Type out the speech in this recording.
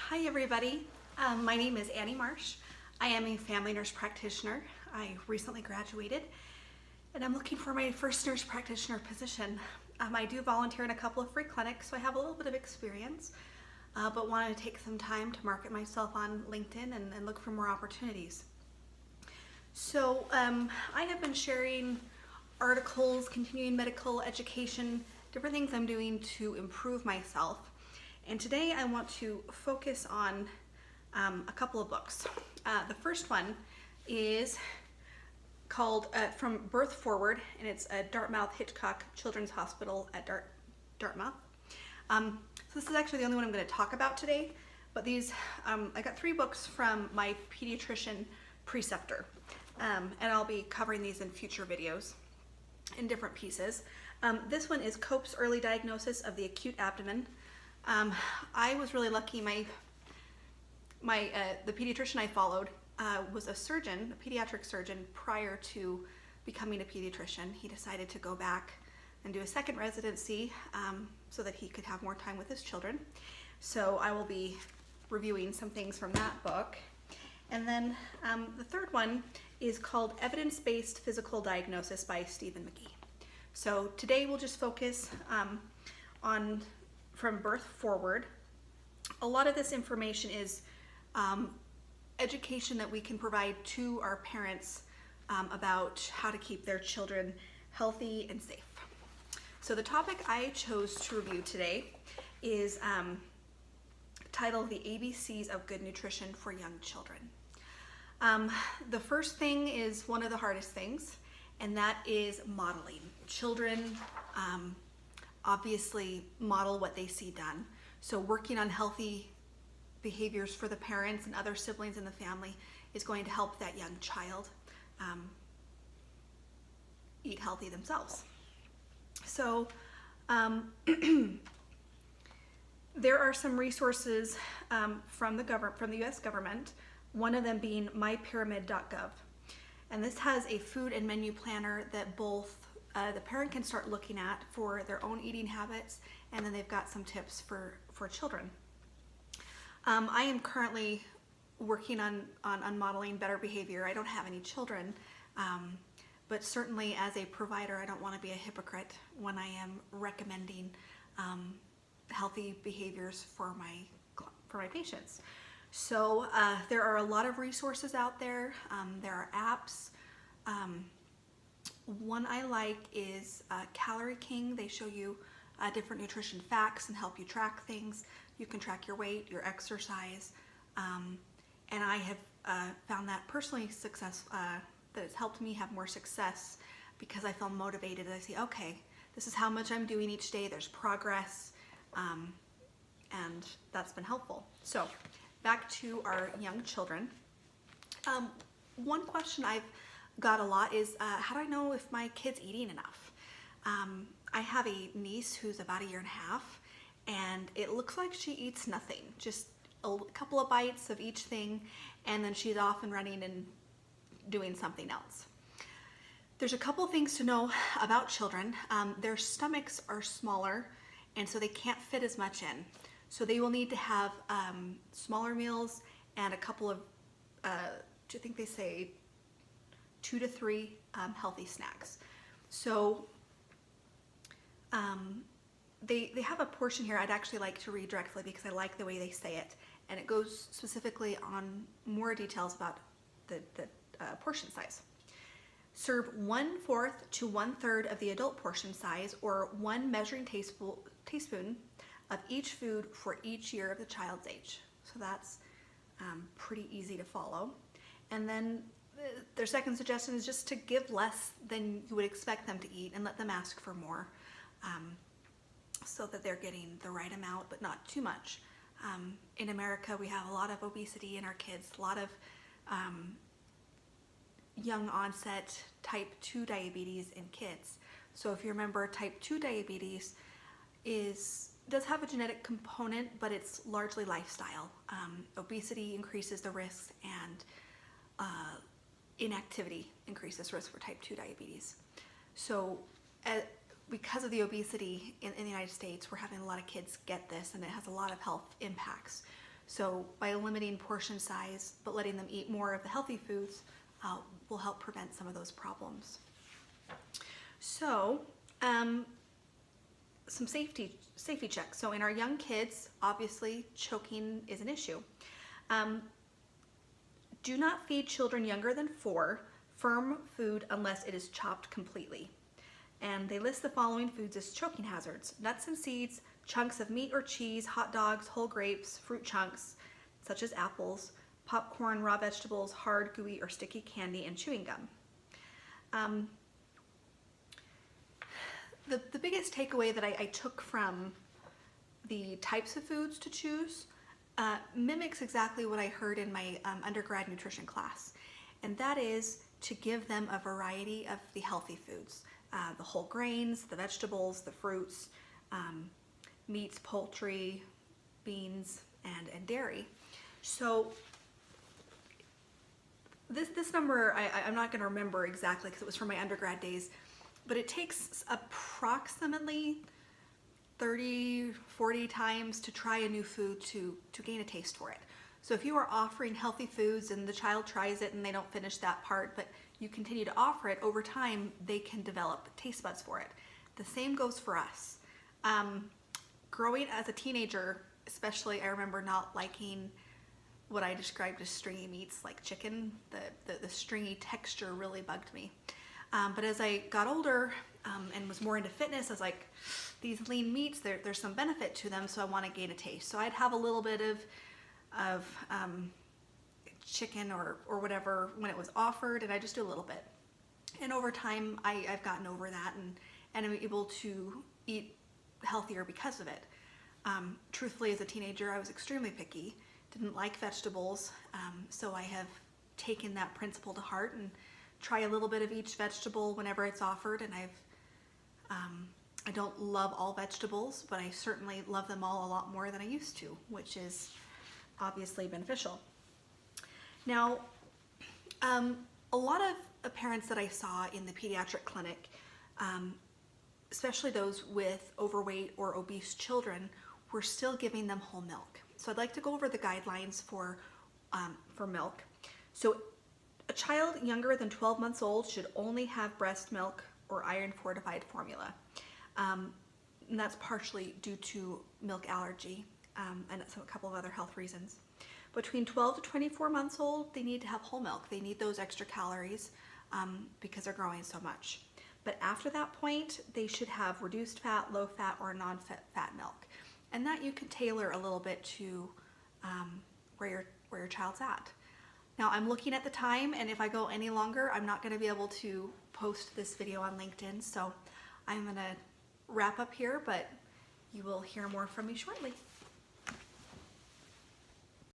Hi everybody, my name is Annie Marsh. I am a family nurse practitioner. I recently graduated and I'm looking for my first nurse practitioner position. I do volunteer in a couple of free clinics, so I have a little bit of experience, but wanted to take some time to market myself on LinkedIn and look for more opportunities. So I have been sharing articles, continuing medical education, different things I'm doing to improve myself. And today I want to focus on a couple of books. The first one is called From Birth Forward, and it's a Dartmouth-Hitchcock Children's Hospital at Dartmouth. So this is actually the only one I'm going to talk about today, but these, I got 3 books from my pediatrician preceptor, and I'll be covering these in future videos in different pieces. This one is Cope's Early Diagnosis of the Acute Abdomen. I was really lucky. The pediatrician I followed was a surgeon, a pediatric surgeon, prior to becoming a pediatrician. He decided to go back and do a second residency so that he could have more time with his children. So I will be reviewing some things from that book. And then the third one is called Evidence-Based Physical Diagnosis by Stephen McGee. So today we'll just focus on From Birth Forward. A lot of this information is education that we can provide to our parents about how to keep their children healthy and safe. So the topic I chose to review today is titled The ABCs of Good Nutrition for Young Children. The first thing is one of the hardest things, and that is modeling. Children obviously model what they see done. So working on healthy behaviors for the parents and other siblings in the family is going to help that young child eat healthy themselves. So there are some resources from the US government, one of them being mypyramid.gov. And this has a food and menu planner that both the parent can start looking at for their own eating habits, and then they've got some tips for children. I am currently working on modeling better behavior. I don't have any children, but certainly as a provider, I don't want to be a hypocrite when I am recommending healthy behaviors for my patients. So there are a lot of resources out there. There are apps. One I like is Calorie King. They show you different nutrition facts and help you track things. You can track your weight, your exercise, and I have found that personally that it's helped me have more success because I feel motivated. I see, okay, this is how much I'm doing each day. There's progress, and that's been helpful. So back to our young children. One question I've got a lot is how do I know if my kid's eating enough? I have a niece who's about 1.5 years, and it looks like she eats nothing, just a couple of bites of each thing, and then she's off and running and doing something else. There's a couple things to know about children. Their stomachs are smaller, and so they can't fit as much in. So they will need to have smaller meals and a couple of, I think they say 2 to 3 healthy snacks. So they have a portion here I'd actually like to read directly because I like the way they say it, and it goes specifically on more details about the portion size. Serve 1/4 to 1/3 of the adult portion size, or 1 measuring teaspoon of each food for each year of the child's age. So that's pretty easy to follow. And then their second suggestion is just to give less than you would expect them to eat and let them ask for more, so that they're getting the right amount but not too much. In America, we have a lot of obesity in our kids, a lot of young onset type 2 diabetes in kids. So if you remember, type 2 diabetes does have a genetic component, but it's largely lifestyle. Obesity increases the risks, and inactivity increases risk for type 2 diabetes. So because of the obesity in the United States, we're having a lot of kids get this, and it has a lot of health impacts. So by limiting portion size, but letting them eat more of the healthy foods, will help prevent some of those problems. So, some safety checks. So in our young kids, obviously choking is an issue. Do not feed children younger than 4 firm food unless it is chopped completely. And they list the following foods as choking hazards: nuts and seeds, chunks of meat or cheese, hot dogs, whole grapes, fruit chunks, such as apples, popcorn, raw vegetables, hard, gooey, or sticky candy, and chewing gum. The biggest takeaway that I took from the types of foods to choose mimics exactly what I heard in my undergrad nutrition class, and that is to give them a variety of the healthy foods, the whole grains, the vegetables, the fruits, meats, poultry, beans, and dairy. So this number, I'm not going to remember exactly because it was from my undergrad days, but it takes approximately 30, 40 times to try a new food to gain a taste for it. So if you are offering healthy foods and the child tries it and they don't finish that part, but you continue to offer it, over time they can develop taste buds for it. The same goes for us. Growing as a teenager, especially, I remember not liking what I described as stringy meats like chicken. The stringy texture really bugged me. But as I got older and was more into fitness, I was like, these lean meats, there's some benefit to them, so I want to gain a taste. So I'd have a little bit of chicken or whatever when it was offered, and I just do a little bit. And over time, I've gotten over that and I'm able to eat healthier because of it. Truthfully, as a teenager, I was extremely picky, didn't like vegetables, so I have taken that principle to heart and try a little bit of each vegetable whenever it's offered. And I don't love all vegetables, but I certainly love them all a lot more than I used to, which is obviously beneficial. Now, a lot of parents that I saw in the pediatric clinic, especially those with overweight or obese children, were still giving them whole milk. So I'd like to go over the guidelines for milk. So a child younger than 12 months old should only have breast milk or iron fortified formula. And that's partially due to milk allergy and a couple of other health reasons. Between 12 to 24 months old, they need to have whole milk. They need those extra calories because they're growing so much. But after that point, they should have reduced fat, low fat, or non-fat milk. And that you can tailor a little bit to where your child's at. Now I'm looking at the time, and if I go any longer, I'm not going to be able to post this video on LinkedIn. So I'm going to wrap up here, but you will hear more from me shortly.